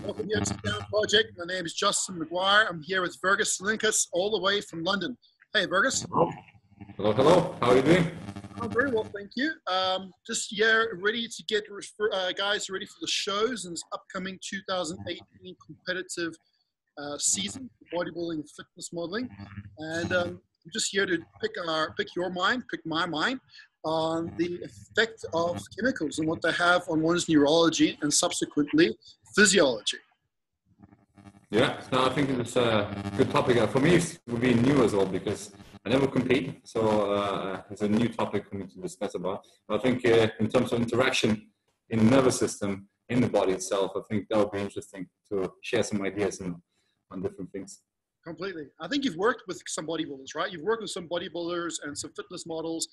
Welcome here to the Down Project. My name is Justin McGuire. I'm here with Virgis all the way from London. Hey, Virgis. Hello. Hello, hello. How are you doing? I'm very well, thank you. Just ready to get guys ready for the shows and this upcoming 2018 competitive season for bodybuilding and fitness modeling. And I'm just here to pick my mind on the effect of chemicals and what they have on one's neurology and subsequently physiology. Yeah, so I think it's a good topic. For me, it would be new as well because I never compete, so it's a new topic for me to discuss about. I think in terms of interaction in the nervous system, in the body itself, I think that would be interesting to share some ideas on different things. Completely. I think you've worked with some bodybuilders, right? You've worked with some bodybuilders and some fitness models.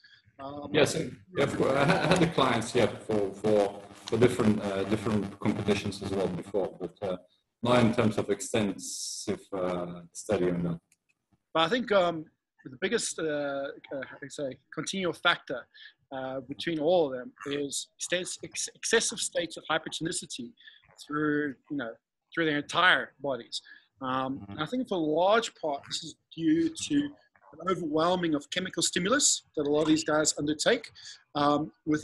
Yes, yeah, I had the clients, yeah, for different competitions as well before, but not in terms of extensive study on that. But I think the biggest, continual factor between all of them is excessive states of hypertonicity through their entire bodies. I think for a large part, this is due to an overwhelming of chemical stimulus that a lot of these guys undertake, which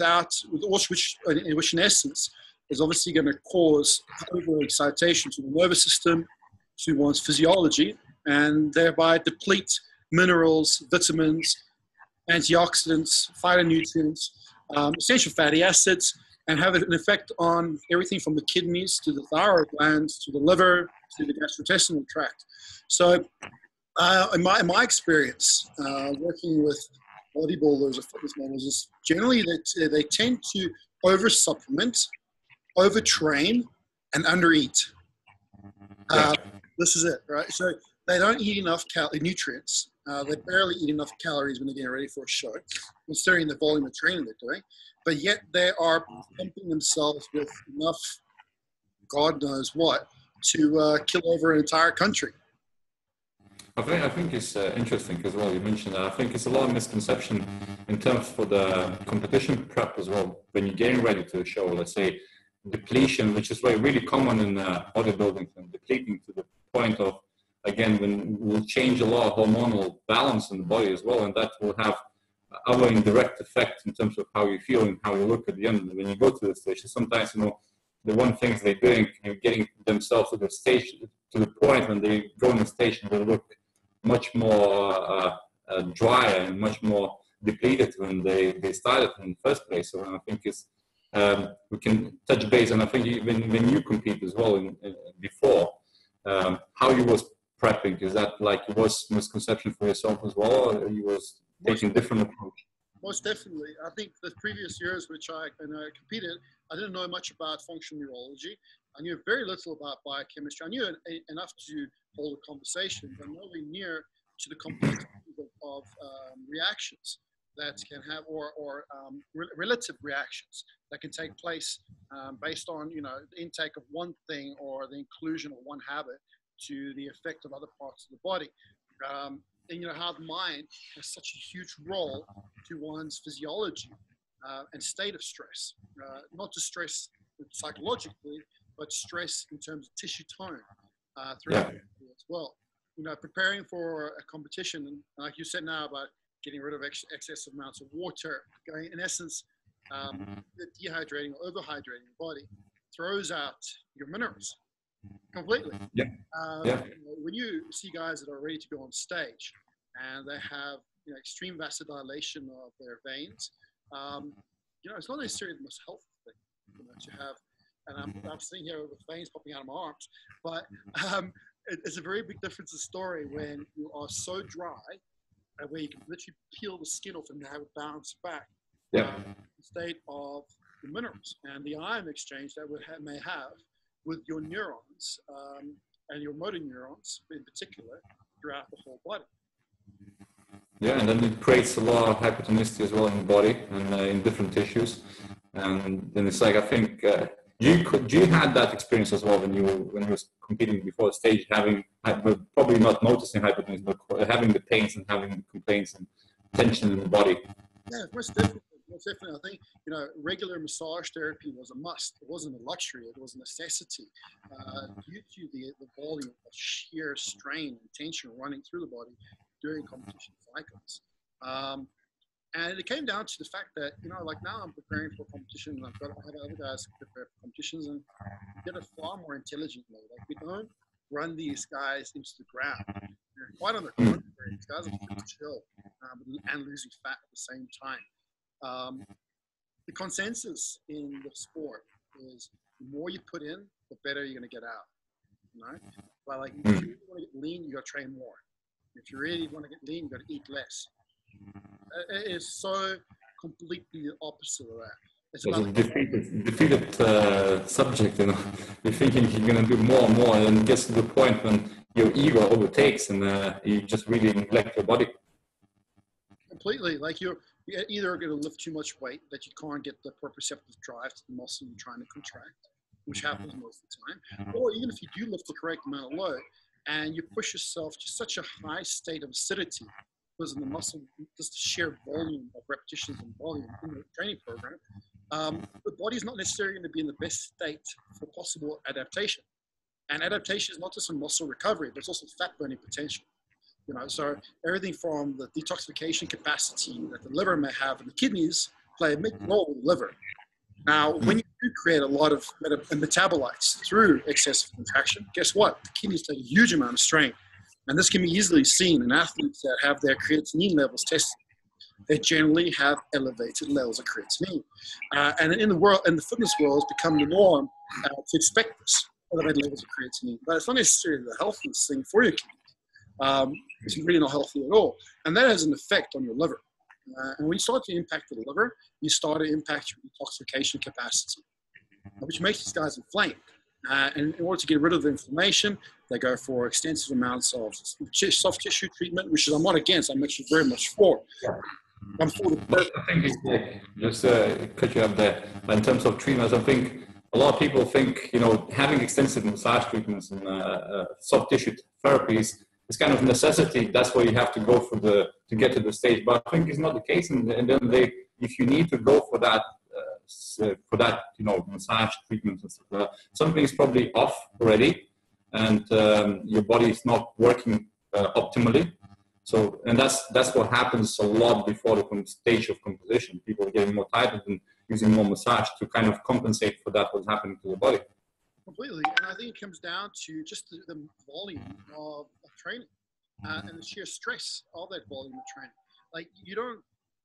in essence is obviously going to cause overexcitation to the nervous system, to one's physiology, and thereby deplete minerals, vitamins, antioxidants, phytonutrients, essential fatty acids, and have an effect on everything from the kidneys to the thyroid glands to the liver to the gastrointestinal tract. So in my experience, working with bodybuilders or fitness models, is generally that they tend to over-supplement, over-train, and under-eat. This is it, right? So they don't eat enough nutrients. They barely eat enough calories when they're getting ready for a show, considering the volume of training they're doing. But yet they are pumping themselves with enough, God knows what, to kill over an entire country. I think it's interesting as well. You mentioned that. I think it's a lot of misconception in terms for the competition prep as well. When you're getting ready to a show, let's say depletion, which is really common in bodybuilding, and depleting to the point of, again, when we'll change a lot of hormonal balance in the body as well, and that will have other indirect effect in terms of how you feel and how you look at the end. When you go to the stage, sometimes, the one thing they're doing, getting themselves to the stage, to the point when they go on the stage and they look much more drier and much more depleted when they started in the first place. So I think it's we can touch base, and I think when you compete as well before, how you was prepping, is that like it was misconception for yourself as well, or you was taking different approach? Most definitely. I think the previous years which I competed, I didn't know much about functional neurology. I knew very little about biochemistry. I knew enough to hold a conversation, but nowhere near to the complexity of reactions that can have, or relative reactions that can take place based on the intake of one thing or the inclusion of one habit to the effect of other parts of the body. And how the mind has such a huge role to one's physiology and state of stress, not just stress psychologically, but stress in terms of tissue tone throughout the body as well. Preparing for a competition, and like you said now about getting rid of excessive amounts of water, in essence, dehydrating or overhydrating the body throws out your minerals completely. When you see guys that are ready to go on stage and they have extreme vasodilation of their veins, it's not necessarily the most helpful thing to have. And I'm sitting here with veins popping out of my arms, but it's a very big difference in story when you are so dry where you can literally peel the skin off and have it bounce back. The state of the minerals and the ion exchange that may have with your neurons and your motor neurons in particular throughout the whole body. Yeah, and then it creates a lot of hypertonicity as well in the body and in different tissues. And then it's like, I think, you had that experience as well when you was competing before the stage, probably not noticing hypertonicity, but having the pains and having the complaints and tension in the body. Yeah, most definitely. Most definitely. I think, regular massage therapy was a must. It wasn't a luxury. It was a necessity due to the volume of sheer strain and tension running through the body during competition cycles. And it came down to the fact that, like now I'm preparing for competition, and I have other guys prepare for competitions, and get it far more intelligently. Like, we don't run these guys into the ground. They're quite on the contrary. These guys are fit to chill and losing fat at the same time. The consensus in the sport is the more you put in, the better you're going to get out. But like, if you really want to get lean, you got to train more. If you really want to get lean, you got to eat less. It is so completely the opposite of that. It's a defeated subject, You're thinking you're going to do more and more, and it gets to the point when your ego overtakes and you just really neglect your body. Completely. Like, you're either going to lift too much weight that you can't get the proprioceptive drive to the muscle you're trying to contract, which happens most of the time, or even if you do lift the correct amount of load and you push yourself to such a high state of acidity because of the muscle, just the sheer volume of repetitions and volume in the training program, the body's not necessarily going to be in the best state for possible adaptation. And adaptation is not just a muscle recovery, but it's also fat burning potential. So everything from the detoxification capacity that the liver may have and the kidneys play a big role in the liver. Now, when you do create a lot of metabolites through excessive contraction, guess what? The kidneys take a huge amount of strain. And this can be easily seen in athletes that have their creatinine levels tested. They generally have elevated levels of creatinine. And in the fitness world, it's become the norm to expect this, elevated levels of creatinine. But it's not necessarily the healthiest thing for your kidneys. It's really not healthy at all. And that has an effect on your liver. And when you start to impact the liver, you start to impact your detoxification capacity, which makes these guys inflamed. And in order to get rid of the inflammation, they go for extensive amounts of soft tissue treatment, which I'm not against. I'm actually very much for. I'm for the. I think just cut you up there. In terms of treatments, I think a lot of people think having extensive massage treatments and soft tissue therapies is kind of a necessity. That's where you have to go to get to the stage. But I think it's not the case. And then if you need to go for that. Massage treatments and stuff, something is probably off already, and your body is not working optimally. So, and that's what happens a lot before the stage of composition. People are getting more tired and using more massage to kind of compensate for that what's happening to the body. Completely, and I think it comes down to just the volume of training and the sheer stress of that volume of training. Like,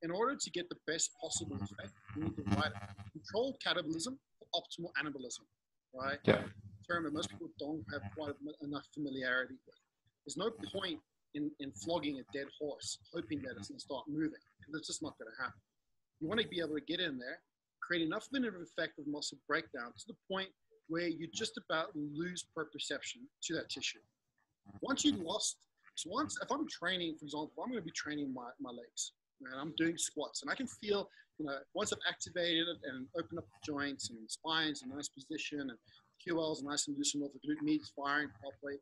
in order to get the best possible effect, you need the right controlled catabolism for optimal anabolism, right? Yeah. A term that most people don't have quite enough familiarity with. There's no point in flogging a dead horse, hoping that it's going to start moving. That's just not going to happen. You want to be able to get in there, create enough of an effect of muscle breakdown to the point where you just about lose proprioception to that tissue. If I'm training, for example, I'm going to be training my legs, and I'm doing squats, and I can feel, once I've activated it and opened up the joints and spine's in a nice position and QL's nice and loosened off, the glute med is firing properly,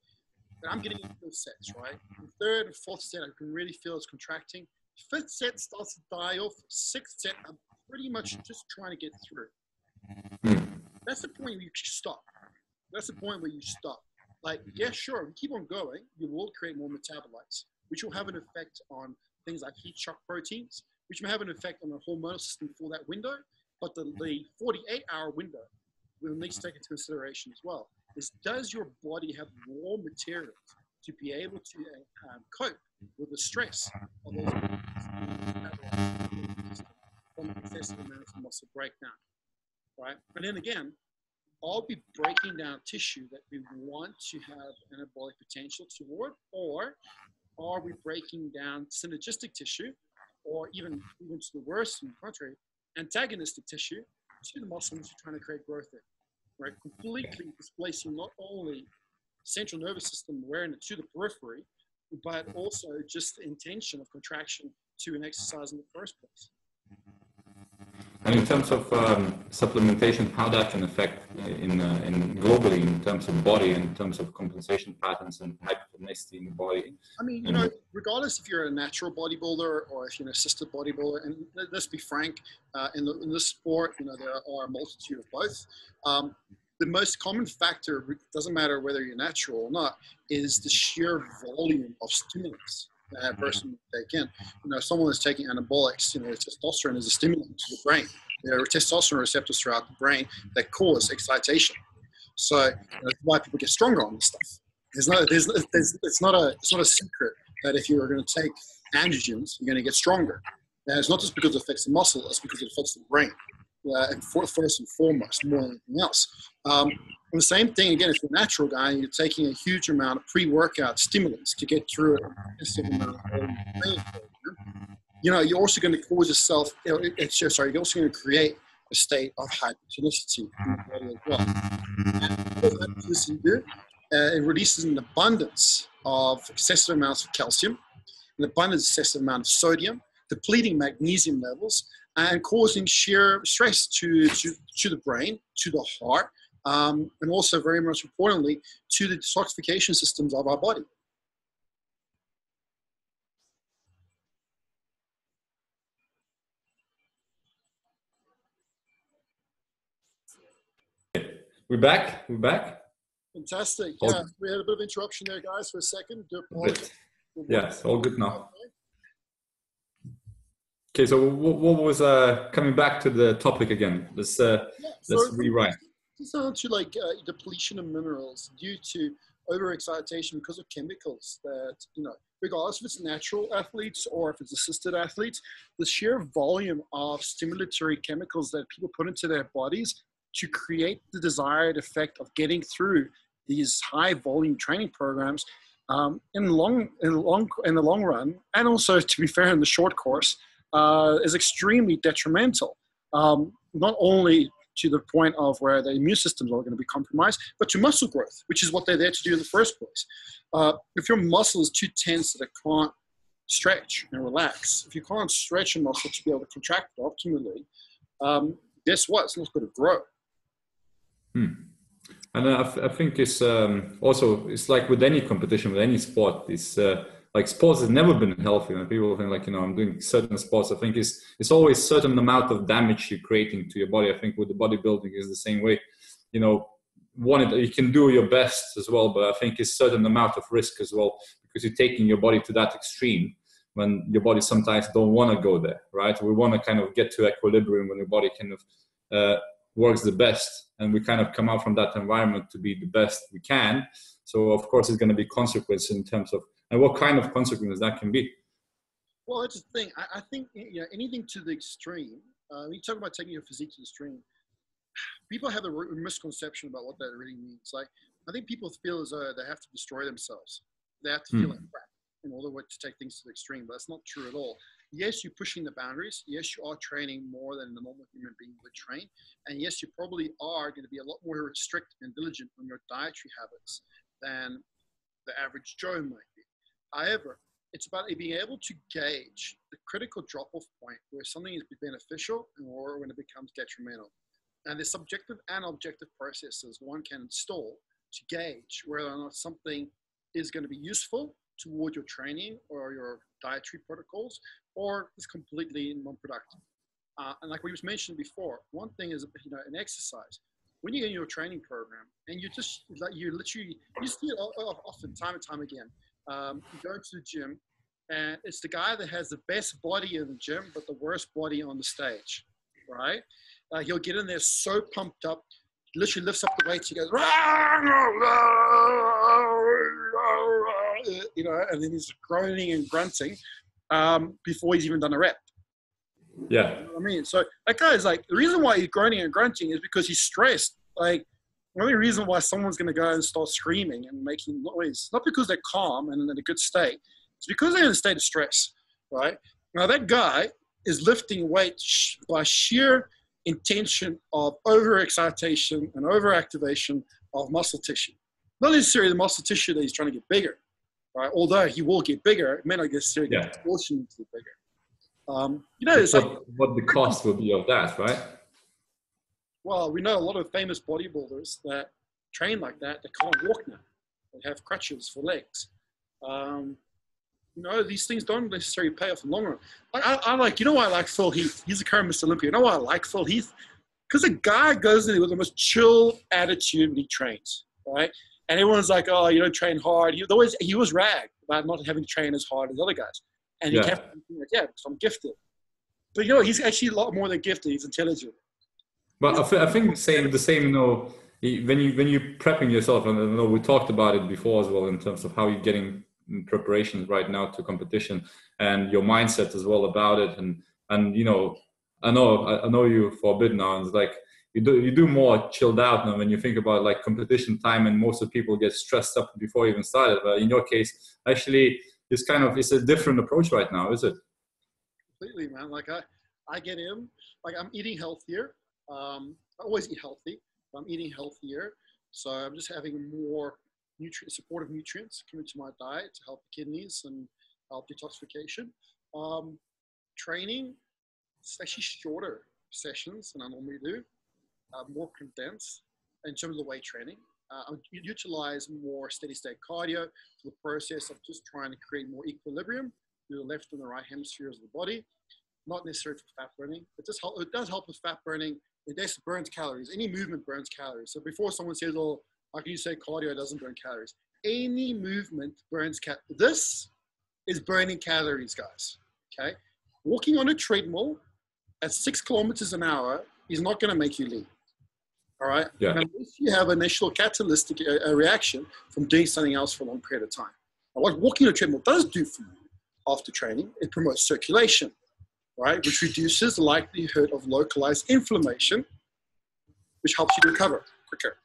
then I'm getting into those sets, right? The third and fourth set, I can really feel it's contracting. Fifth set starts to die off. Sixth set, I'm pretty much just trying to get through. That's the point where you stop. That's the point where you stop. Like, yeah, sure, if you keep on going, you will create more metabolites, which will have an effect on things like heat shock proteins, which may have an effect on the hormonal system for that window. But the 48-hour window we'll need to take into consideration as well is, does your body have raw materials to be able to cope with the stress of those from excessive amounts of muscle breakdown, right? And then again, I'll be breaking down tissue that we want to have anabolic potential toward, or are we breaking down synergistic tissue, or even to the worst, in the contrary, antagonistic tissue to the muscle which you're trying to create growth in, right? Completely displacing not only central nervous system awareness to the periphery, but also just the intention of contraction to an exercise in the first place. And in terms of supplementation, how that can affect in globally in terms of body, in terms of compensation patterns and hypertonicity in the body. I mean, you know, regardless if you're a natural bodybuilder or if you're an assisted bodybuilder, and let's be frank, in this sport, you know, there are a multitude of both. The most common factor, doesn't matter whether you're natural or not, is the sheer volume of stimulants that a person will take in. You know, someone is taking anabolics, you know, testosterone is a stimulant to the brain. There are testosterone receptors throughout the brain that cause excitation. So that's why people get stronger on this stuff. It's not a secret that if you're going to take androgens, you're going to get stronger. And it's not just because it affects the muscle, it's because it affects the brain. And first and foremost, more than anything else. And the same thing, again, if you're a natural guy and you're taking a huge amount of pre-workout stimulants to get through it, you know, you're also going to cause yourself, you're also going to create a state of hypertonicity in the body as well. And what hypertonicity do? It releases an abundance of excessive amounts of calcium, an abundance excessive amount of sodium, depleting magnesium levels, and causing sheer stress to the brain, to the heart, and also very much importantly, to the detoxification systems of our body. We're back. Fantastic. Yeah, we had a bit of interruption there, guys, for a second. Yes, all good now. Okay, so what was coming back to the topic again? Let's rewrite. It's down to like depletion of minerals due to overexcitation because of chemicals that, you know, regardless if it's natural athletes or if it's assisted athletes, the sheer volume of stimulatory chemicals that people put into their bodies to create the desired effect of getting through these high volume training programs in the long run, and also, to be fair, in the short course, is extremely detrimental, not only to the point of where the immune systems are going to be compromised, but to muscle growth, which is what they're there to do in the first place. If your muscle is too tense that it can't stretch and relax, if you can't stretch a muscle to be able to contract it optimally, guess what? It's not going to grow. And I think it's also, it's like with any competition, with any sport, it's like sports has never been healthy. And people think like, you know, I'm doing certain sports. I think it's always certain amount of damage you're creating to your body. I think with the bodybuilding is the same way. You know, you can do your best as well, but I think it's certain amount of risk as well, because you're taking your body to that extreme when your body sometimes don't want to go there, right? We want to kind of get to equilibrium when your body kind of works the best, and we kind of come out from that environment to be the best we can. So of course it's going to be consequences in terms of, and what kind of consequences that can be. Well, that's the thing. I think, you know, anything to the extreme, when you talk about taking your physique to the extreme, people have a misconception about what that really means. Like, I think people feel as though they have to destroy themselves. They have to feel like crap in order to take things to the extreme, but that's not true at all. Yes, you're pushing the boundaries. Yes, you are training more than the normal human being would train. And yes, you probably are going to be a lot more strict and diligent on your dietary habits than the average Joe might be. However, it's about being able to gauge the critical drop-off point where something is beneficial or when it becomes detrimental. And there's subjective and objective processes one can install to gauge whether or not something is going to be useful toward your training or your dietary protocols, or is completely non-productive. And like we just mentioned before, one thing is, you know, an exercise. When you're in your training program and you see it often time and time again, you go to the gym and it's the guy that has the best body in the gym, but the worst body on the stage, right? He'll get in there so pumped up, literally lifts up the weights, he goes, you know, and then he's groaning and grunting before he's even done a rep. Yeah. You know what I mean? So that guy is like, the reason why he's groaning and grunting is because he's stressed. Like, the only reason why someone's going to go and start screaming and making noise, not because they're calm and in a good state, it's because they're in a state of stress, right? Now, that guy is lifting weight by sheer intention of overexcitation and overactivation of muscle tissue. Not necessarily the muscle tissue that he's trying to get bigger, right? Although he will get bigger, it may not necessarily get proportionally bigger. It's like, what the cost will be of that, right? well, we know a lot of famous bodybuilders that train like that. They can't walk now. They have crutches for legs. These things don't necessarily pay off in the long run. I like, why I like Phil Heath? He's a current Mr. Olympia. You know why I like Phil Heath? Because the guy goes in there with the most chill attitude when he trains, right? And everyone's like, oh, you don't train hard. He was ragged about not having to train as hard as other guys. And he kept thinking, like, because I'm gifted. But, he's actually a lot more than gifted. He's intelligent. But I think the same, when you're prepping yourself, and I know we talked about it before as well in terms of how you're getting preparations right now to competition and your mindset as well about it. And I know you for a bit now, and it's like you do more chilled out now when you think about like competition time, and most of the people get stressed up before even started. But in your case, actually, it's a different approach right now, is it? Completely, man. Like I get in, like I'm eating healthier. I always eat healthy, but I'm eating healthier. So I'm just having more supportive nutrients coming to my diet to help the kidneys and help detoxification. Training, it's actually shorter sessions than I normally do, more condensed in terms of the weight training. I utilize more steady state cardio for the process of just trying to create more equilibrium through the left and the right hemispheres of the body, not necessarily for fat burning. It does help with fat burning. It burns calories. Any movement burns calories. So before someone says, oh, how can you say cardio doesn't burn calories? Any movement burns calories. This is burning calories, guys, okay? Walking on a treadmill at 6 kilometers an hour is not going to make you lean, all right? Yeah. Unless you have an initial catalytic reaction from doing something else for a long period of time. Now, what walking on a treadmill does do for you after training, it promotes circulation, right? Which reduces the likelihood of localized inflammation, which helps you to recover quicker.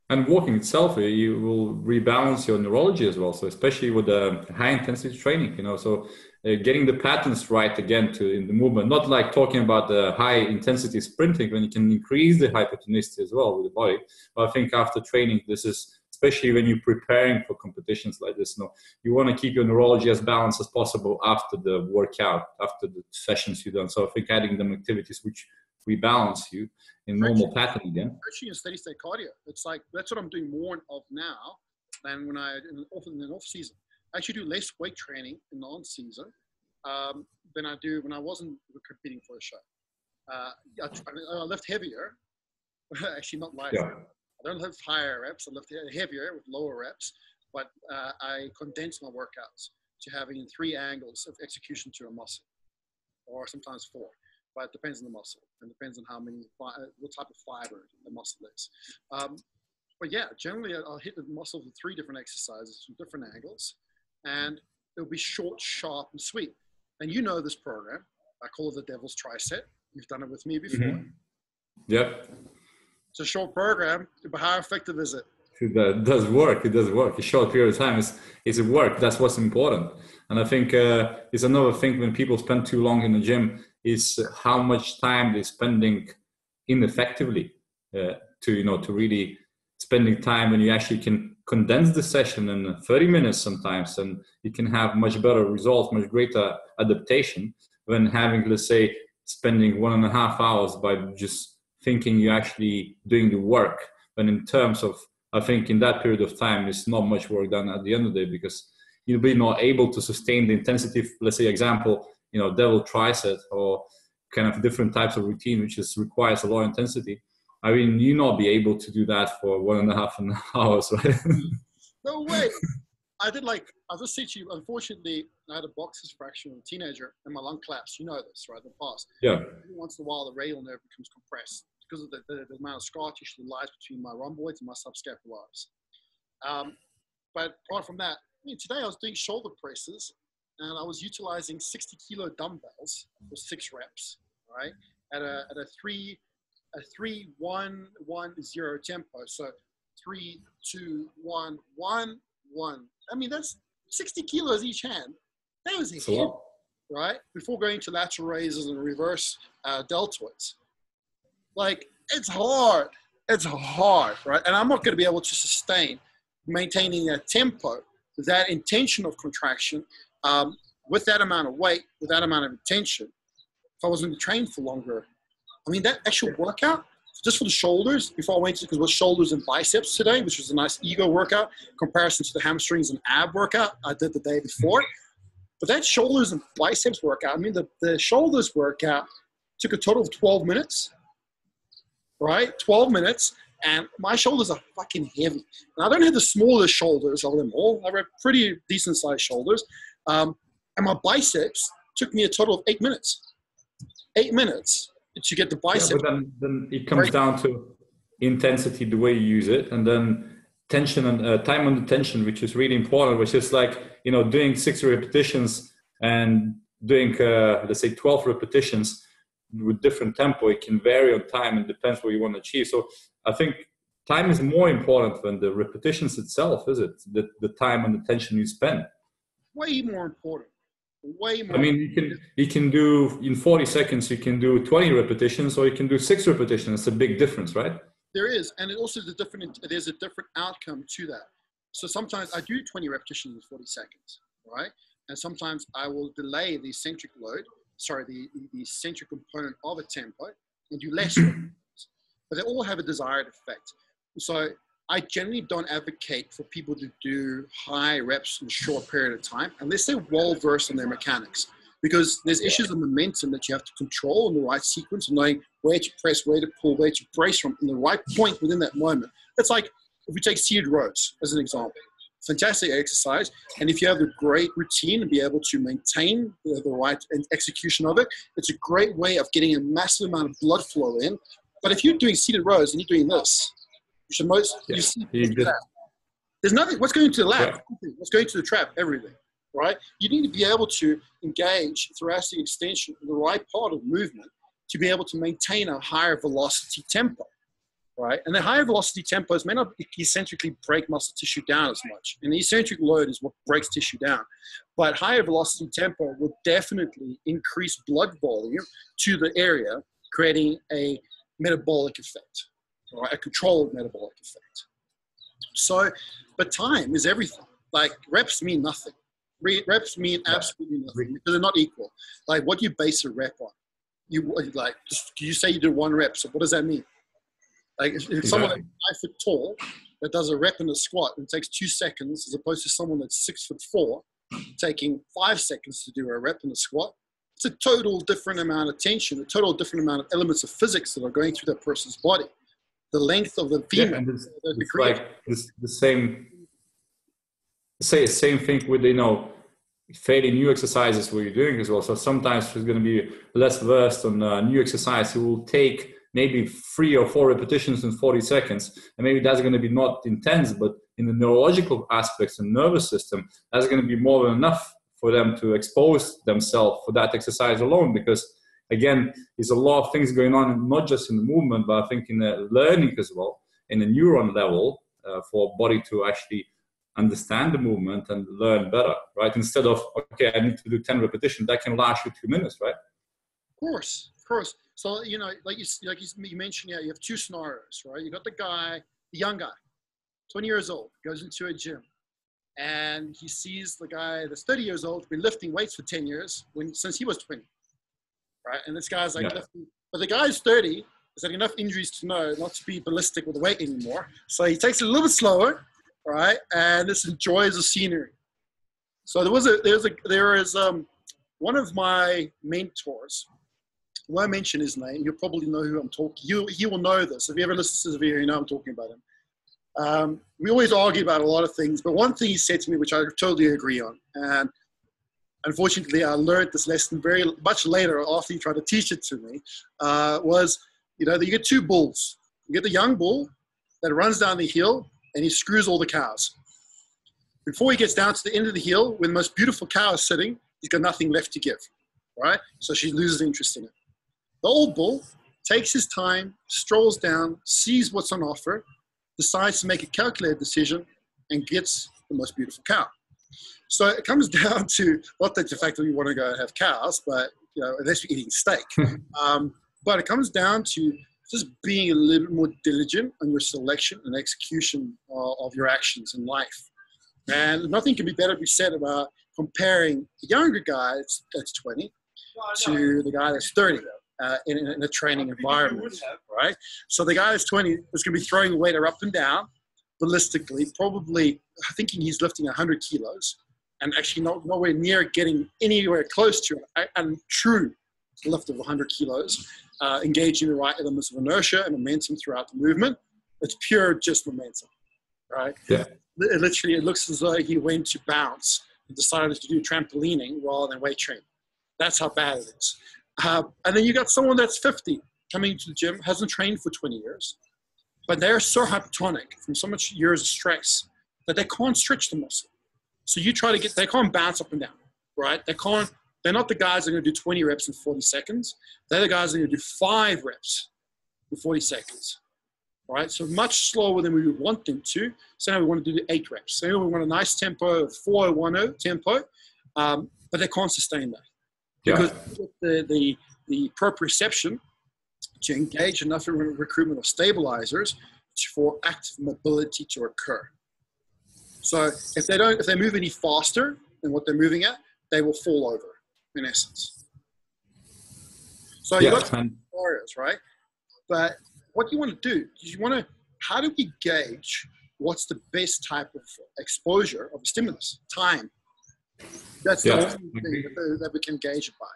And walking itself, you will rebalance your neurology as well. So especially with the high intensity training, so getting the patterns right again in the movement, not like talking about the high intensity sprinting when you can increase the hypertonicity as well with the body. But I think after training, this is, especially when you're preparing for competitions like this, you want to keep your neurology as balanced as possible after the workout, after the sessions you've done. So I think adding them activities which rebalance you in normal pattern again. Actually, in steady state cardio, it's like that's what I'm doing more of now than when in the off season. I actually do less weight training in the on season than I do when I wasn't competing for a show. I lift heavier, actually not lighter. Yeah. I don't lift higher reps. I lift heavier with lower reps, but I condense my workouts to having 3 angles of execution to a muscle, or sometimes 4. But it depends on the muscle and depends on what type of fiber the muscle is. But yeah, generally I'll hit the muscle with 3 different exercises from different angles, and it'll be short, sharp, and sweet. And you know this program. I call it the Devil's Tricep. You've done it with me before. Mm-hmm. Yep. It's a short program, but how effective is it? It does work. It does work. A short period of time is a work. That's what's important. And I think it's another thing when people spend too long in the gym is how much time they're spending ineffectively to really spending time when you actually can condense the session in 30 minutes sometimes, and you can have much better results, much greater adaptation when having, let's say, spending 1.5 hours by just thinking you're actually doing the work. But in terms of, I think in that period of time, it's not much work done at the end of the day because you'll be not able to sustain the intensity. Let's say, example, devil tricep or kind of different types of routine, which requires a lot of intensity. I mean, you not be able to do that for 1.5 hours, right? No way. I'll just say to you, unfortunately, I had a boxer's fracture as a teenager and my lung collapsed. You know this, right? In the past. Yeah. Every once in a while, the radial nerve becomes compressed because of the amount of scar tissue that lies between my rhomboids and my subscapularis. But apart from that, today I was doing shoulder presses and I was utilizing 60 kilo dumbbells for 6 reps, right? At a 3-1-1-0 tempo. So 3, 2, 1, 1, 1. I mean, that's 60 kilos each hand. That was a hit, right? Before going to lateral raises and reverse deltoids. Like, it's hard. It's hard, right? And I'm not going to be able to sustain maintaining a tempo, that intention of contraction, with that amount of weight, with that amount of intention, if I was going to train for longer, I mean, that actual workout, just for the shoulders, before I went to, because it was shoulders and biceps today, which was a nice ego workout, comparison to the hamstrings and ab workout I did the day before. But that shoulders and biceps workout, I mean, the shoulders workout took a total of 12 minutes, right? 12 minutes. And my shoulders are fucking heavy. And I don't have the smallest shoulders of them all. I have pretty decent sized shoulders. And my biceps took me a total of 8 minutes. 8 minutes to get the biceps. Yeah, but then it comes down to intensity, the way you use it, and then tension and time under tension, which is really important, which is like, you know, doing 6 repetitions and doing, let's say 12 repetitions with different tempo. It can vary on time and depends what you want to achieve. So I think time is more important than the repetitions itself, is it? The time and the tension you spend. Way more important. Way more. I mean, you can do in 40 seconds, you can do 20 repetitions, or you can do 6 repetitions. It's a big difference, right? There is, and it also there's a different outcome to that. So sometimes I do 20 repetitions in 40 seconds, right? And sometimes I will delay the eccentric load, the eccentric component of a tempo, and do less repetitions. But they all have a desired effect. So I generally don't advocate for people to do high reps in a short period of time unless they're well versed in their mechanics, because there's issues of momentum that you have to control in the right sequence and knowing where to press, where to pull, where to brace from in the right point within that moment. It's like if we take seated rows as an example, fantastic exercise. And if you have a great routine and be able to maintain the right execution of it, it's a great way of getting a massive amount of blood flow in. But if you're doing seated rows and you're doing this, you see there's nothing. What's going to the lap? Yeah. What's going to the trap? Everything, right? You need to be able to engage thoracic extension in the right part of movement to be able to maintain a higher velocity tempo, right? And the higher velocity tempos may not eccentrically break muscle tissue down as much. And the eccentric load is what breaks tissue down. But higher velocity tempo will definitely increase blood volume to the area, creating a metabolic effect, or a controlled metabolic effect. So, but time is everything. Like reps mean nothing. Reps mean absolutely nothing because they're not equal. Like what do you base a rep on? You say you do 1 rep. So what does that mean? Like if someone that's 5 foot tall that does a rep in a squat and takes 2 seconds, as opposed to someone that's 6'4" taking 5 seconds to do a rep in a squat, it's a total different amount of tension, a total different amount of elements of physics that are going through that person's body. The length of the femur. Yeah, it's like the same thing with, you know, fairly new exercises what you're doing as well. So sometimes there's going to be less versed on new exercise. You will take maybe 3 or 4 repetitions in 40 seconds. And maybe that's going to be not intense, but in the neurological aspects and nervous system, that's going to be more than enough for them to expose themselves for that exercise alone. Because again, there's a lot of things going on, not just in the movement, but I think in the learning as well, in the neuron level, for body to actually understand the movement and learn better, right? Instead of, okay, I need to do 10 repetitions, that can last you 2 minutes, right? Of course. So, you know, like you mentioned, yeah, you have 2 scenarios, right? You got the young guy, 20 years old, goes into a gym, and he sees the guy that's 30 years old, been lifting weights for 10 years since he was 20. Right, and this guy's like, but the guy's 30, has had enough injuries to know not to be ballistic with the weight anymore. So he takes it a little bit slower, right, and just enjoys the scenery. So there is one of my mentors. I won't mention his name. You'll probably know who I'm talking. He will know this. If you ever listen to this video, you know I'm talking about him. We always argue about a lot of things, but one thing he said to me, which I totally agree on, and unfortunately, I learned this lesson very much later after he tried to teach it to me, was, you know, that you get 2 bulls. You get the young bull that runs down the hill and he screws all the cows. Before he gets down to the end of the hill, when the most beautiful cow is sitting, he's got nothing left to give, right? So she loses interest in it. The old bull takes his time, strolls down, sees what's on offer, decides to make a calculated decision, and gets the most beautiful cow. So it comes down to, not that the fact that we want to go and have cows, but, you know, unless you're eating steak. But it comes down to just being a little bit more diligent on your selection and execution of your actions in life. And nothing can be better be said about comparing the younger guy that's 20 to the guy that's 30 in a training environment, right? So the guy that's 20 is going to be throwing weight up and down, ballistically, probably thinking he's lifting 100 kilos, and actually nowhere near getting anywhere close to a true lift of 100 kilos, engaging the right elements of inertia and momentum throughout the movement. It's pure just momentum, right? Yeah. It looks as though he went to bounce and decided to do trampolining rather than weight training. That's how bad it is. And then you got someone that's 50 coming to the gym, hasn't trained for 20 years, but they're so hypertonic from so much years of stress that they can't stretch the muscle. So you try to they can't bounce up and down, right? They're not the guys that are going to do 20 reps in 40 seconds. They're the guys that are going to do 5 reps in 40 seconds, right? So much slower than we would want them to. So now we want to do the 8 reps. So we want a nice tempo, 4:10 tempo, but they can't sustain that. Because the proprioception to engage enough recruitment of stabilizers for active mobility to occur. So if they move any faster than what they're moving at, they will fall over, in essence. So you've got scenarios, right? But what you want to do is how do we gauge what's the best type of exposure of a stimulus? Time. That's the only thing that we can gauge it by.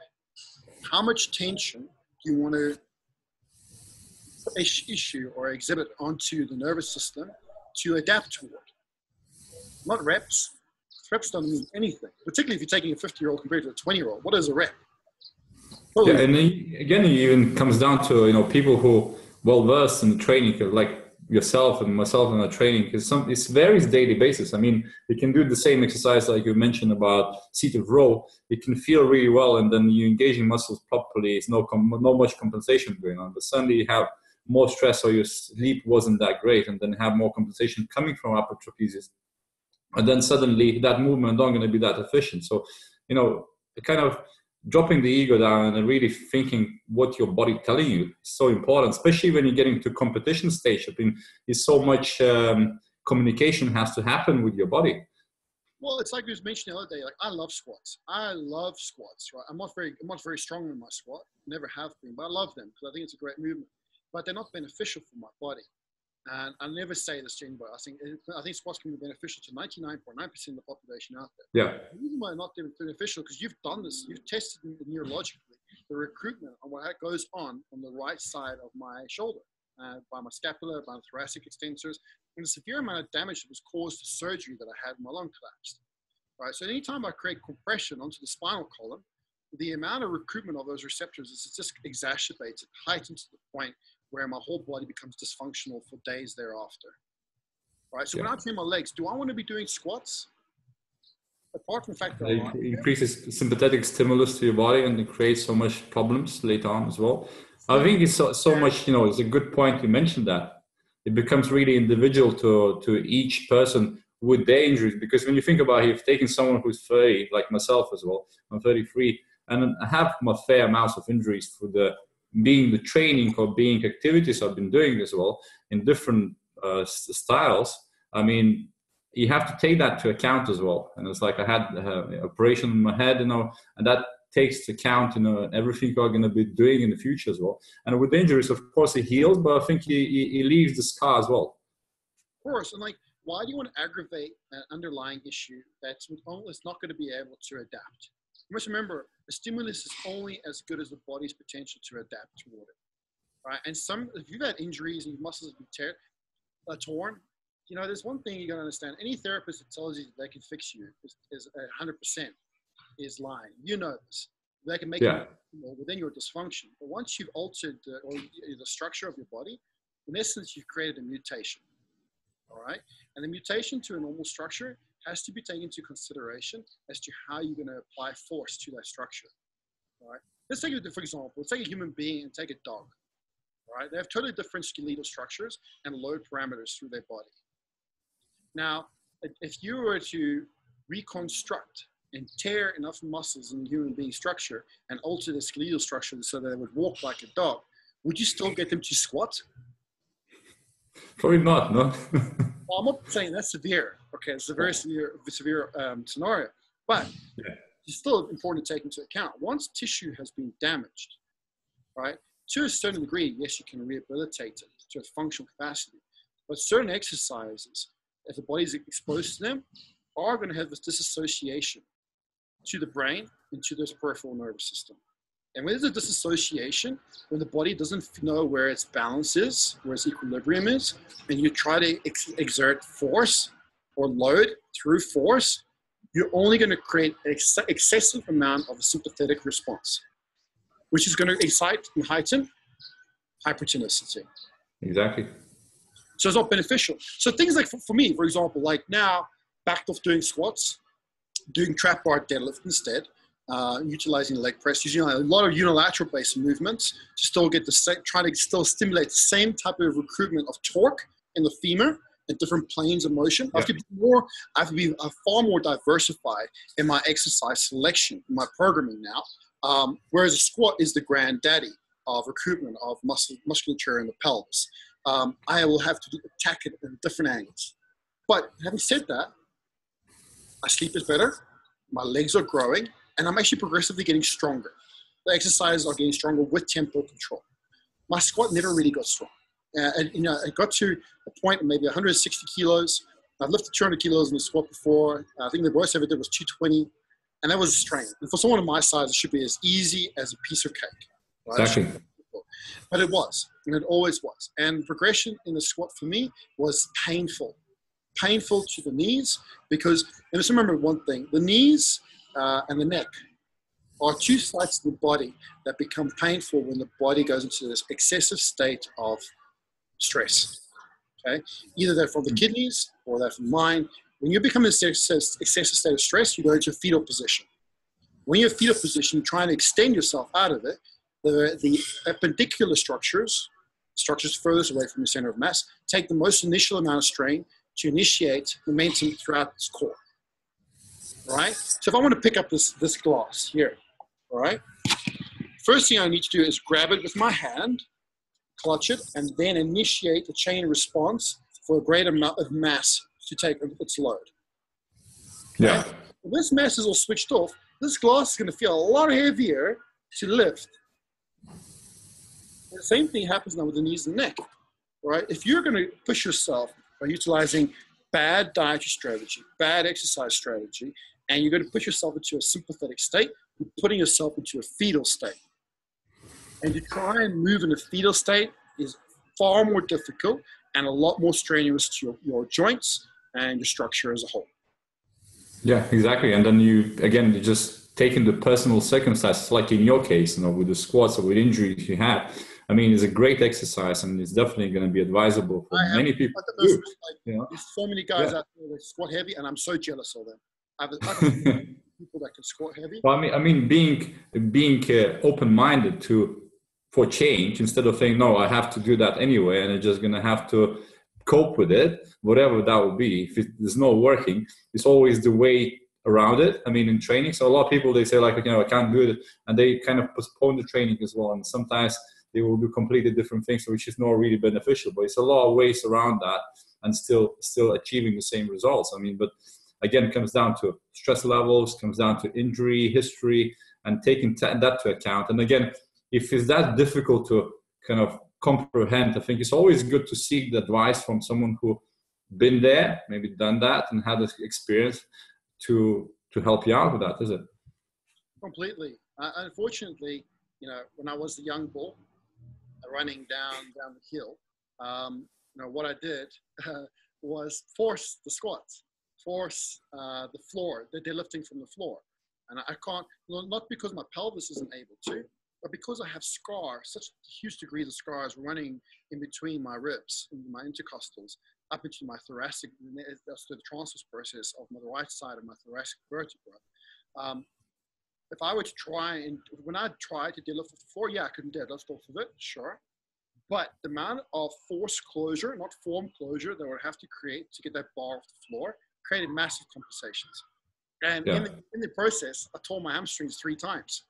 How much tension do you want to issue or exhibit onto the nervous system to adapt toward? Not reps. Reps don't mean anything, particularly if you're taking a 50-year-old compared to a 20-year-old. What is a rep? Yeah, and again, it even comes down to people who well-versed in the training, like yourself and myself in our training, because it varies daily basis. I mean, you can do the same exercise like you mentioned about seated row. It can feel really well, and then you're engaging muscles properly. It's no much compensation going on, but suddenly you have more stress or your sleep wasn't that great, and then have more compensation coming from upper trapezius. And then suddenly that movement not going to be that efficient. So, kind of dropping the ego down and really thinking what your body telling you is so important, especially when you're getting to competition stage. I mean, there's so much communication has to happen with your body. Well, it's like you was mentioning the other day. Like, I love squats. I love squats. Right? I'm not very strong in my squat. Never have been, but I love them because I think it's a great movement. But they're not beneficial for my body. And I never say this to anybody. I think squats can be beneficial to 99.9% of the population out there. Yeah. The reason why they're not beneficial because you've done this. You've tested neurologically the recruitment on what goes on the right side of my shoulder, by my scapula, by the thoracic extensors, and the severe amount of damage that was caused to surgery that I had when my lung collapsed. Right. So anytime I create compression onto the spinal column, the amount of recruitment of those receptors is just exacerbates it, heightens to the point where my whole body becomes dysfunctional for days thereafter. Right. So when I train my legs, do I want to be doing squats? Apart from the fact that it increases sympathetic stimulus to your body and it creates so much problems later on as well. I think it's so much, it's a good point you mentioned that. It becomes really individual to each person with their injuries, because when you think about it, if taking someone who's 30, like myself as well, I'm 33, and I have my fair amounts of injuries for being the training or being activities I've been doing as well in different styles. I mean, you have to take that to account as well. And it's like I had an operation in my head, and that takes account, everything you're going to be doing in the future as well. And with injuries, of course, it heals, but I think he leaves the scar as well. Of course, and why do you want to aggravate an underlying issue that's not going to be able to adapt? You must remember, a stimulus is only as good as the body's potential to adapt toward it, right? And if you've had injuries and your muscles have been torn, there's one thing you got to understand. Any therapist that tells you they can fix you is 100% is lying. This. They can make you within your dysfunction. But once you've altered the structure of your body, in essence, you've created a mutation, all right? And the mutation to a normal structure has to be taken into consideration as to how you're going to apply force to that structure. All right. Let's take it, for example, let's take a human being and take a dog. All right. They have totally different skeletal structures and load parameters through their body. Now, if you were to reconstruct and tear enough muscles in the human being structure and alter the skeletal structure so that they would walk like a dog, would you still get them to squat? Probably not, no. Well, I'm not saying that's severe, Okay, it's a very severe scenario, but it's still important to take into account. Once tissue has been damaged, right, to a certain degree, yes, you can rehabilitate it to a functional capacity, but certain exercises, if the body's exposed to them, are going to have this disassociation to the brain and to this peripheral nervous system. And when there's a disassociation, when the body doesn't know where its balance is, where its equilibrium is, and you try to exert force or load through force, you're only going to create an excessive amount of a sympathetic response, which is going to excite and heighten hypertonicity. Exactly. So it's not beneficial. So things like, for me, for example, like now, backed off doing squats, doing trap bar deadlift instead, utilizing leg press, using a lot of unilateral based movements to still get the same, trying to still stimulate the same type of recruitment of torque in the femur at different planes of motion. I have to be far more diversified in my exercise selection, in my programming now. Whereas a squat is the granddaddy of recruitment of musculature in the pelvis. I will have to attack it in different angles. But having said that, my sleep is better, my legs are growing, and I'm actually progressively getting stronger. The exercises are getting stronger with tempo control. My squat never really got strong. And you know, it got to a point of maybe 160 kilos. I've lifted 200 kilos in the squat before. I think the worst I ever did was 220, and that was a strain. And for someone of my size, it should be as easy as a piece of cake. Right? Exactly. But it was, and it always was. And progression in the squat for me was painful to the knees, because, and just remember one thing, the knees and the neck are two sides of the body that become painful when the body goes into this excessive state of stress. Okay, either they're from the kidneys or they're from mind. When you become in an excessive state of stress, you go into a fetal position. When you're in a fetal position, you're trying to extend yourself out of it. The appendicular structures furthest away from the center of mass, take the most initial amount of strain to initiate momentum throughout this core. All right? So if I want to pick up this glass here, all right? First thing I need to do is grab it with my hand, clutch it, and then initiate a chain response for a great amount of mass to take its load. Yeah. Okay? When this mass is all switched off, this glass is going to feel a lot heavier to lift. The same thing happens now with the knees and neck, right? If you're going to push yourself by utilizing bad dietary strategy, bad exercise strategy, and you're going to push yourself into a sympathetic state, you're putting yourself into a fetal state. And to try and move in a fetal state is far more difficult and a lot more strenuous to your joints and your structure as a whole. Yeah, exactly. And then you're just taking the personal circumstances, like in your case, with the squats or with injuries you had. I mean, it's a great exercise, and it's definitely going to be advisable for many people. There's so many guys out there that squat heavy, and I'm so jealous of them. I've people that can squat heavy. Well, I mean, being open-minded for change, instead of saying, no, I have to do that anyway, and I'm just going to have to cope with it, whatever that will be. If there's no working, it's always the way around it. I mean, in training, so a lot of people, they say, like, I can't do it, and they kind of postpone the training as well, and sometimes they will do completely different things, which is not really beneficial. But it's a lot of ways around that and still achieving the same results. I mean, but again, it comes down to stress levels, comes down to injury history, and taking that to account. And again, if it's that difficult to kind of comprehend, I think it's always good to seek the advice from someone who been there, maybe done that, and had this experience to help you out with that, is it? Completely. Unfortunately, when I was a young bull, running down the hill, what I did was force the squats, force the floor, the deadlifting from the floor. And I can't, not because my pelvis isn't able to, but because I have such huge degrees of scars running in between my ribs, in my intercostals, up into my thoracic, that's the transverse process of the right side of my thoracic vertebra. If I were to when I tried to deadlift off the floor, I couldn't deadlift off of it, sure. But the amount of force closure, not form closure, that I would have to create to get that bar off the floor created massive compensations. And in the process, I tore my hamstrings 3 times.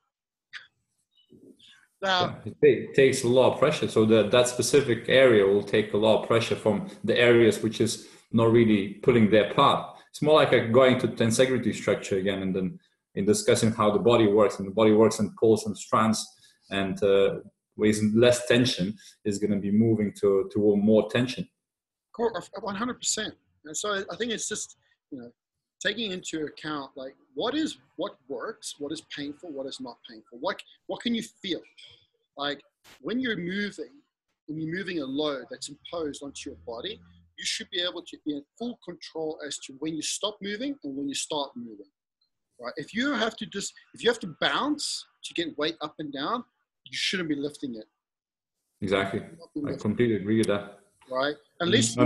Now, it takes a lot of pressure. So that specific area will take a lot of pressure from the areas which is not really pulling their part. it's more like going to tensegrity structure again, and then in discussing how the body works, and the body works in pulls and strands, and with less tension is going to be moving to more tension. 100%. And so I think it's just, taking into account like what works, what is painful, what is not painful, what can you feel? Like when you're moving a load that's imposed onto your body, you should be able to be in full control as to when you stop moving and when you start moving. Right? If you have to bounce to get weight up and down, you shouldn't be lifting it. Exactly. I completely agree with that. Right? Unless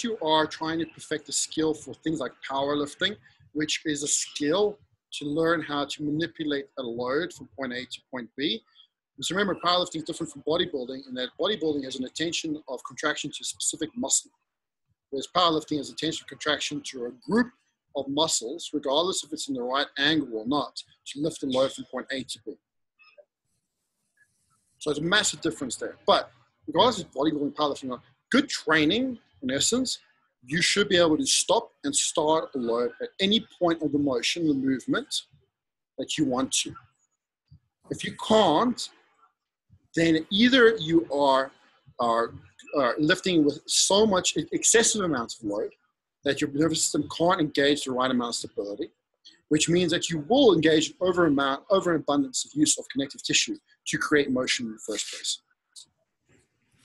you are trying to perfect a skill for things like powerlifting, which is a skill to learn how to manipulate a load from point A to point B. Because remember, powerlifting is different from bodybuilding in that bodybuilding has an attention of contraction to a specific muscle, whereas powerlifting has attention of contraction to a group of muscles, regardless if it's in the right angle or not, to lift and load from point A to B. So it's a massive difference there. But regardless of bodybuilding, powerlifting, good training, in essence, you should be able to stop and start a load at any point of the motion, the movement that you want to. If you can't, then either you are lifting with so much excessive amounts of load that your nervous system can't engage the right amount of stability, which means that you will engage over abundance of use of connective tissue to create motion in the first place.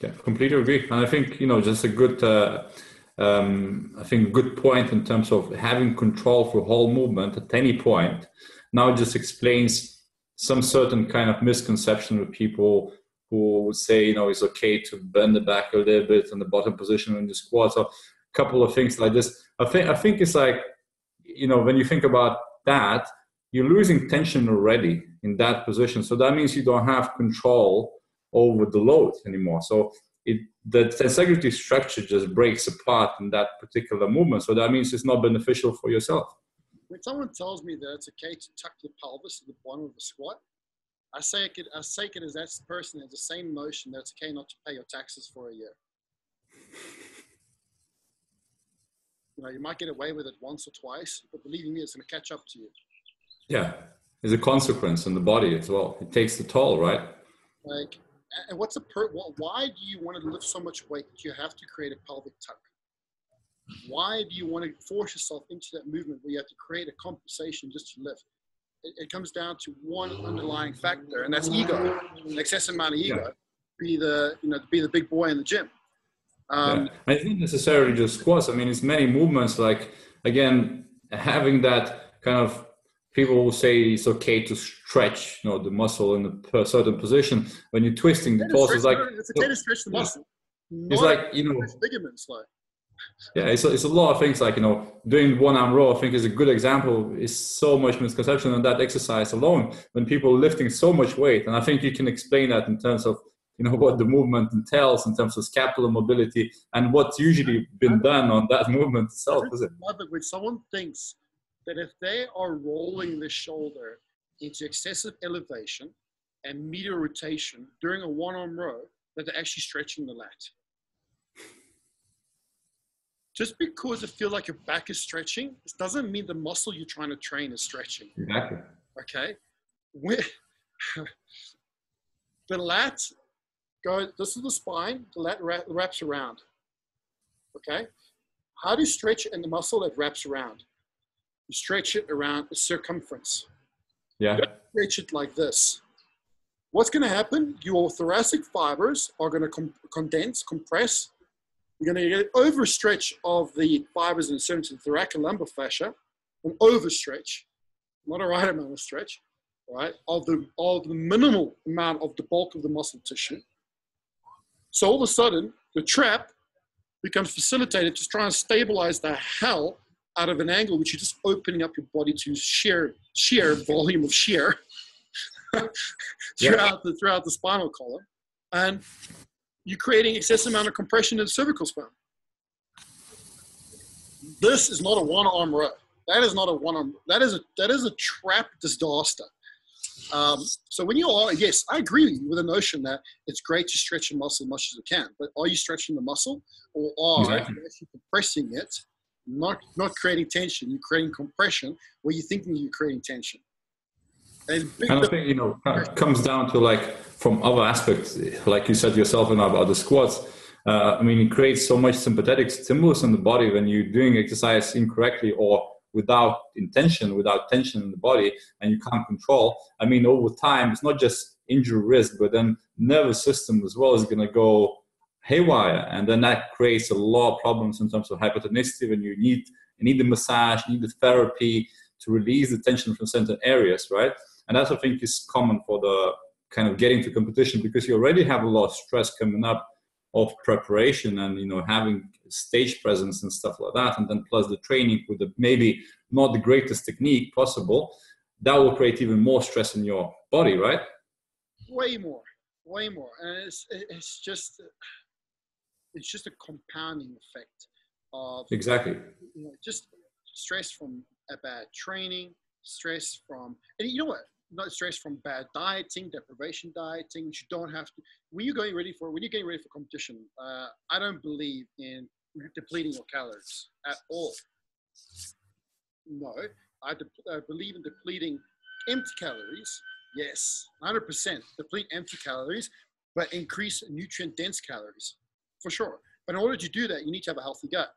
Yeah, completely agree. And I think, just a good, good point in terms of having control for whole movement at any point. Now it just explains some certain kind of misconception with people who would say, it's okay to bend the back a little bit in the bottom position in the squat. So a couple of things like this. I think it's like, when you think about that, you're losing tension already in that position. So that means you don't have control over the load anymore. So the tensegrity structure just breaks apart in that particular movement. So that means it's not beneficial for yourself. When someone tells me that it's okay to tuck the pelvis at the bottom of the squat, I take it as that person has the same notion that it's okay not to pay your taxes for a year. You might get away with it once or twice, but believe me, it's going to catch up to you. Yeah, there's a consequence in the body as well. It takes the toll, right? Like, and why do you want to lift so much weight that you have to create a pelvic tuck? Why do you want to force yourself into that movement where you have to create a compensation just to lift? It comes down to one underlying factor, and that's ego. An excessive amount of ego. Yeah. Be the big boy in the gym. I think necessarily just squats. I mean, it's many movements. Like again, having that kind of people will say it's okay to stretch, the muscle in a certain position when you're twisting the torso. It's okay to stretch the muscle. It's like ligaments, like. Yeah, it's a lot of things like, doing one arm row, I think is a good example. Is so much misconception on that exercise alone when people are lifting so much weight. And I think you can explain that in terms of, what the movement entails in terms of scapular mobility and what's usually been done on that movement itself, is it? When someone thinks that if they are rolling the shoulder into excessive elevation and medial rotation during a one-arm row, that they're actually stretching the lat. Just because it feels like your back is stretching, it doesn't mean the muscle you're trying to train is stretching. Exactly. Okay? The lat goes, this is the spine, the lat wraps around. Okay? How do you stretch in the muscle that wraps around? You stretch it around the circumference. Yeah. You stretch it like this. What's going to happen? Your thoracic fibers are going to condense, compress. You're going to get an overstretch of the fibers in the thoracolumbar fascia, an overstretch, not a right amount of stretch, right, of the minimal amount of the bulk of the muscle tissue. So all of a sudden, the trap becomes facilitated to try and stabilize the hell out of an angle which you're just opening up your body to sheer volume of shear throughout the spinal column. And you're creating excessive amount of compression in the cervical spine. This is not a one-arm row. That is not a one-arm. That is a trap disaster. So when you are, yes, I agree with the notion that it's great to stretch your muscle as much as you can, but are you stretching the muscle, or are you actually compressing it, not creating tension? You're creating compression where you're thinking you're creating tension. And I think, you know, it comes down to, like, from other aspects, like you said yourself about the squats. I mean, it creates so much sympathetic stimulus in the body when you're doing exercise incorrectly or without intention, without tension in the body, and you can't control. I mean, over time, it's not just injury risk, but then nervous system as well is going to go haywire, and then that creates a lot of problems in terms of hypertonicity. When you need the massage, you need the therapy to release the tension from certain areas, right? And that's, I think, is common for the kind of getting to competition, because you already have a lot of stress coming up of preparation and, you know, having stage presence and stuff like that, and then plus the training with the maybe not the greatest technique possible, that will create even more stress in your body, right? Way more, and it's just a compounding effect of, exactly, you know, just stress from a bad training, stress from, and you know what? Not stress from bad dieting, deprivation dieting, which you don't have to. When you're getting ready for competition, I don't believe in depleting your calories at all. No, I believe in depleting empty calories. Yes, 100%. Deplete empty calories, but increase nutrient-dense calories, for sure. But in order to do that, you need to have a healthy gut.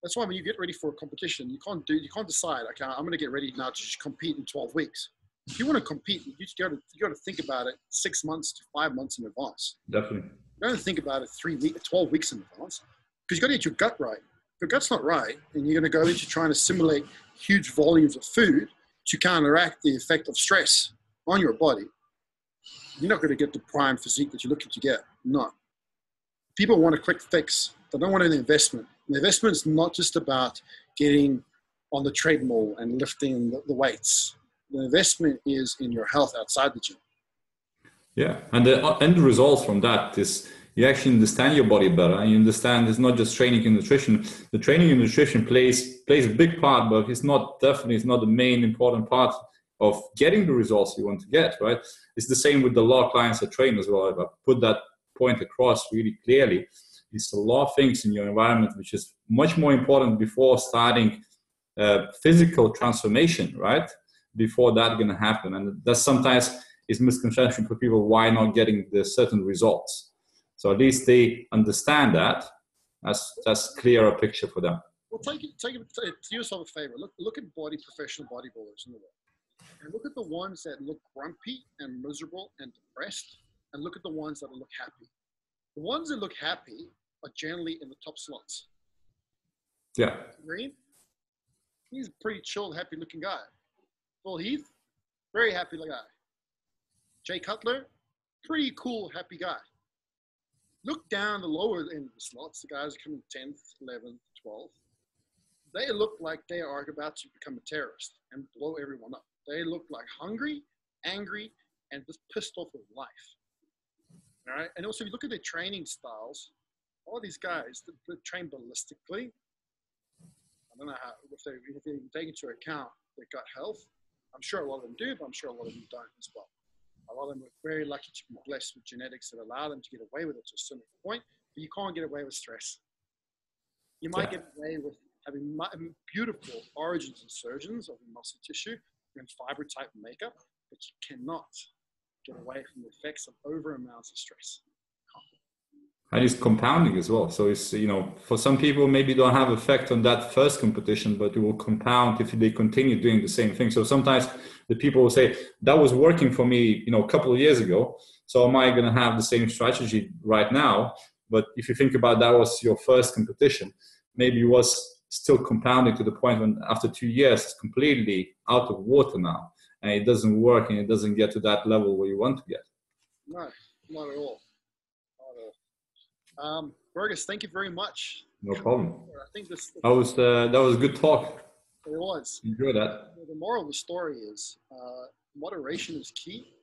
That's why when you get ready for a competition, you can't decide, okay, I'm going to get ready now to compete in 12 weeks. If you want to compete, you got to think about it 6 months to 5 months in advance. Definitely. You don't think about it 12 weeks in advance, because you got to get your gut right. If your gut's not right, and you're going to go into trying to simulate huge volumes of food to counteract the effect of stress on your body, you're not going to get the prime physique that you're looking to get. No. People want a quick fix. They don't want an investment. The investment is not just about getting on the treadmill and lifting the weights. The investment is in your health outside the gym. Yeah, and the end result from that is you actually understand your body better, and you understand it's not just training and nutrition. The training and nutrition plays a big part, but it's not the main important part of getting the results you want to get, right? It's the same with the law clients that train as well. If I put that point across really clearly, it's a lot of things in your environment which is much more important before starting physical transformation, right? Before that's going to happen. And that sometimes is misconception for people why not getting the certain results. So at least they understand that. That's clearer picture for them. Well, do yourself a favor. Look at professional bodybuilders in the world, and look at the ones that look grumpy and miserable and depressed, and look at the ones that look happy. The ones that look happy are generally in the top slots. Yeah. Green, he's a pretty chilled, happy-looking guy. Phil Heath, very happy guy. Jay Cutler, pretty cool, happy guy. Look down the lower end of the slots, the guys are coming 10th, 11th, 12th. They look like they are about to become a terrorist and blow everyone up. They look like hungry, angry, and just pissed off with life. All right? And also, if you look at their training styles, all these guys that train ballistically, I don't know how, if they take into account their gut health. I'm sure a lot of them do, but I'm sure a lot of them don't as well. A lot of them are very lucky to be blessed with genetics that allow them to get away with it to a certain point, but you can't get away with stress. You might get away with having beautiful origins and surgeons of muscle tissue and fiber type makeup, but you cannot get away from the effects of over amounts of stress. And it's compounding as well. So it's, you know, for some people maybe don't have effect on that first competition, but it will compound if they continue doing the same thing. So sometimes the people will say, that was working for me, you know, a couple of years ago. So am I going to have the same strategy right now? But if you think about that was your first competition, maybe it was still compounding to the point when after 2 years, it's completely out of water now. And it doesn't work and it doesn't get to that level where you want to get. No, not at all. Virgis, thank you very much. No problem. I think that was a good talk. It was. Enjoy that. The moral of the story is moderation is key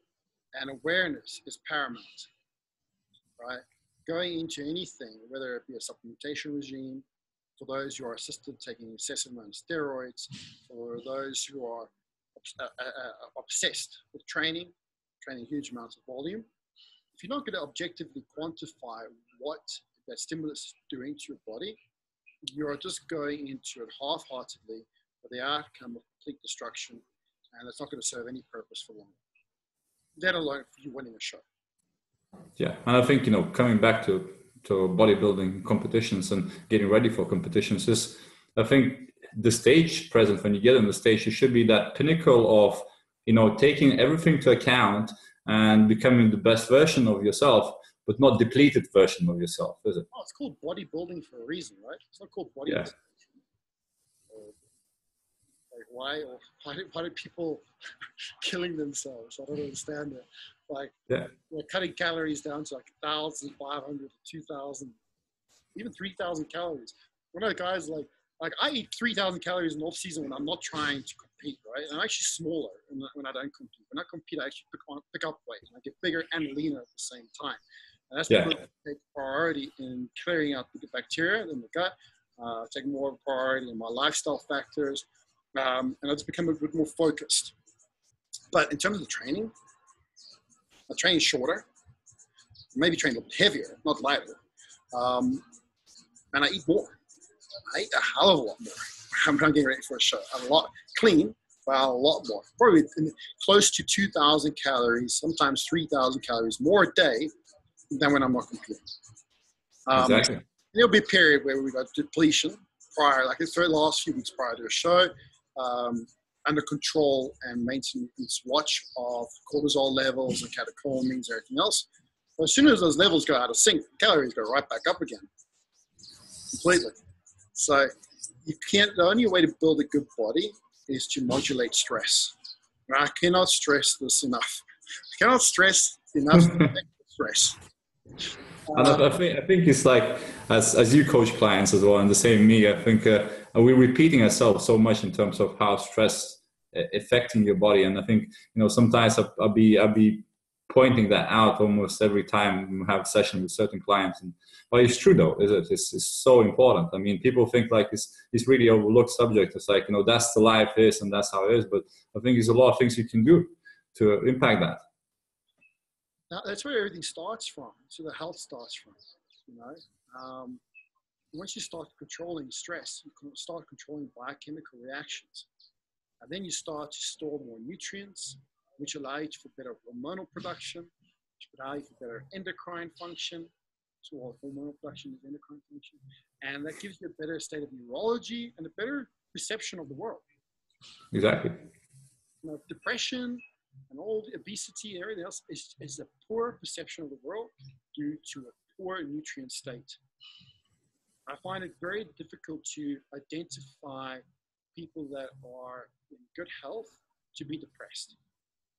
and awareness is paramount, right? Going into anything, whether it be a supplementation regime, for those who are assisted taking excessive amount of steroids, for those who are obsessed with training, training huge amounts of volume. If you're not going to objectively quantify what that stimulus is doing to your body, you're just going into it half-heartedly with the outcome of complete destruction, and it's not going to serve any purpose for long. Let alone for you winning a show. Yeah, and I think, coming back to bodybuilding competitions and getting ready for competitions is, I think the stage present, when you get on the stage, you should be that pinnacle of, taking everything to account and becoming the best version of yourself, but not depleted version of yourself, is it? Oh, it's called bodybuilding for a reason, right? It's not called bodybuilding. Yeah. Like why do people killing themselves? I don't understand it. They're cutting calories down to 1,500 to 2,000, even 3,000 calories. One of the guys like I eat 3,000 calories in off season when I'm not trying to compete, right? And I'm actually smaller when I don't compete. When I compete, I actually pick up weight, and I get bigger and leaner at the same time. And that's because I take priority in clearing out the bacteria in the gut. Take more of a priority in my lifestyle factors, and I just become a bit more focused. But in terms of the training, I train shorter, maybe train a little heavier, not lighter, and I eat more. I eat a hell of a lot more. I'm getting ready for a show. A lot clean, but a lot more. Probably close to 2,000 calories, sometimes 3,000 calories more a day than when I'm not competing. Exactly. There'll be a period where we got depletion prior, like the last few weeks prior to a show, under control and maintenance watch of cortisol levels and catecholamines and everything else. But as soon as those levels go out of sync, calories go right back up again, completely. So the only way to build a good body is to modulate stress. I cannot stress this enough. I cannot stress enough stress. And I think it's like, as you coach clients as well, and the same me, I think we're repeating ourselves so much in terms of how stress affecting your body. And I think, sometimes I'll be pointing that out almost every time we have a session with certain clients. But it's true though, is it? It's so important. I mean, people think like it's really overlooked subject. It's like, that's the life is and that's how it is. But I think there's a lot of things you can do to impact that. Now, that's where everything starts from. So the health starts from, once you start controlling stress, you can start controlling biochemical reactions. And then you start to store more nutrients, which allow you for better hormonal production, which allow you for better endocrine function. So hormonal production is endocrine function. And that gives you a better state of neurology and a better perception of the world. Exactly. Depression and all the obesity and everything else is a poor perception of the world due to a poor nutrient state. I find it very difficult to identify people that are in good health to be depressed.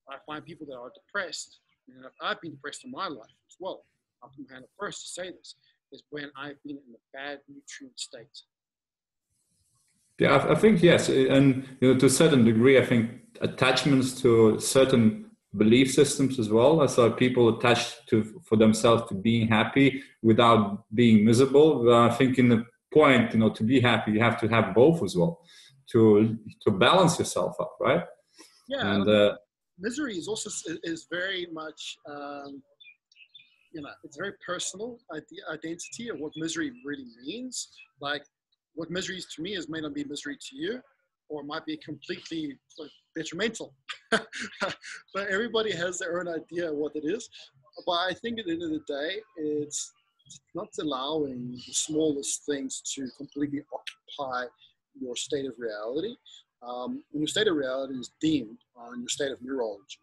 I find people that are depressed, and I've been depressed in my life as well. I'm the first to say this, is when I've been in a bad nutrient state. Yeah, I think yes, and to a certain degree, I think attachments to certain belief systems as well. So people attach for themselves to being happy without being miserable. I think in the point, to be happy, you have to have both as well to balance yourself up, right? Yeah, and misery is also very much, it's very personal identity of what misery really means. Like, what misery is to me may not be misery to you, or might be completely detrimental. But everybody has their own idea of what it is. But I think at the end of the day, it's not allowing the smallest things to completely occupy your state of reality. When your state of reality is deemed on your state of neurology,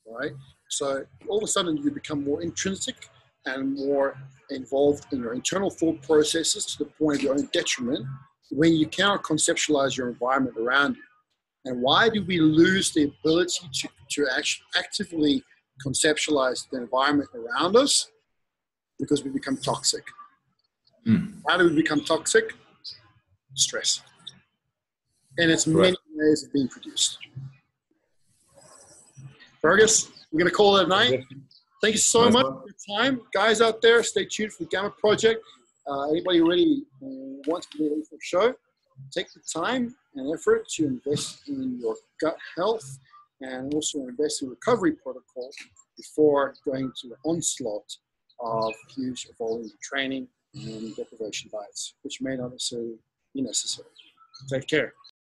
right? So all of a sudden you become more intrinsic and more involved in your internal thought processes to the point of your own detriment when you cannot conceptualize your environment around you. And why do we lose the ability to actually actively conceptualize the environment around us? Because we become toxic. How do we become toxic? Stress. And it's many ways of being produced. Virgis, we're going to call it a night. Thank you so much for your time. Guys out there, stay tuned for the Gamma Project. Anybody really wants to be ready for a show, take the time and effort to invest in your gut health and also an invasive recovery protocol before going to the onslaught of huge volume training and deprivation diets, which may not necessarily be necessary. Take care.